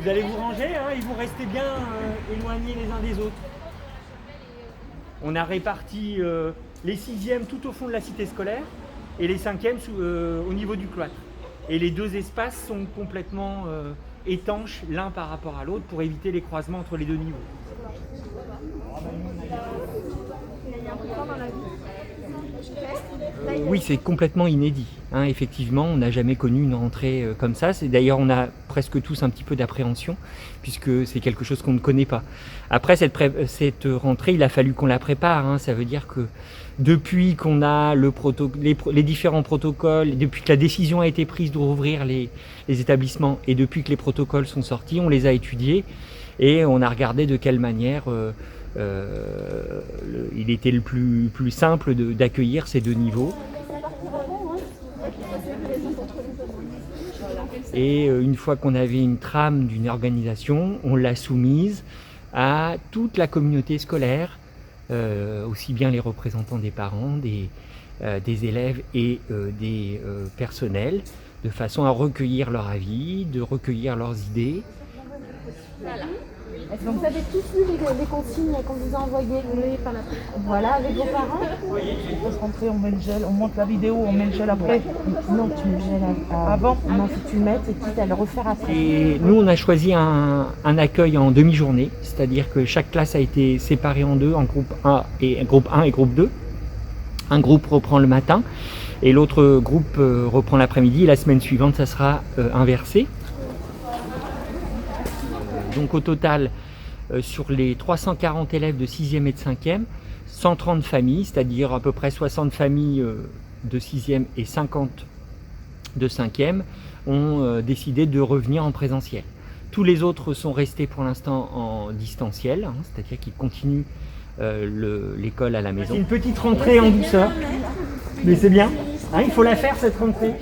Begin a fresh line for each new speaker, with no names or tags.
Vous allez vous ranger hein, et vous restez bien éloignés les uns des autres. On a réparti les 6e tout au fond de la cité scolaire et les 5e au niveau du cloître. Et les deux espaces sont complètement étanches l'un par rapport à l'autre pour éviter les croisements entre les deux niveaux. Oui, c'est complètement inédit. Hein, effectivement, on n'a jamais connu une rentrée comme ça. D'ailleurs, on a presque tous un petit peu d'appréhension, puisque c'est quelque chose qu'on ne connaît pas. Après, cette rentrée, il a fallu qu'on la prépare. Hein, ça veut dire que depuis qu'on a les différents protocoles, depuis que la décision a été prise de rouvrir les établissements, et depuis que les protocoles sont sortis, on les a étudiés, et on a regardé de quelle manière il était le plus simple d'accueillir ces deux niveaux. Et une fois qu'on avait une trame d'une organisation, on l'a soumise à toute la communauté scolaire, aussi bien les représentants des parents, des élèves et des personnels, de façon à recueillir leur avis, de recueillir leurs idées.
Voilà. Est-ce que vous avez tous lu les consignes qu'on vous a envoyées? Oui, par la voilà, avec vos parents?
On se rentrer, on met le gel, on monte la vidéo, on met le gel après.
Non, tu mets le gel
avant.
Non, faut que tu le mettes et quitte à le refaire après.
Et nous, on a choisi un accueil en demi-journée, c'est-à-dire que chaque classe a été séparée en deux, en groupe 1 et groupe 2. Un groupe reprend le matin et l'autre groupe reprend l'après-midi. La semaine suivante, ça sera inversé. Donc au total, sur les 340 élèves de 6e et de 5e, 130 familles, c'est-à-dire à peu près 60 familles de 6e et 50 de 5e, ont décidé de revenir en présentiel. Tous les autres sont restés pour l'instant en distanciel, hein, c'est-à-dire qu'ils continuent l'école à la maison. C'est une petite rentrée en douceur, mais c'est bien, hein, il faut la faire cette rentrée.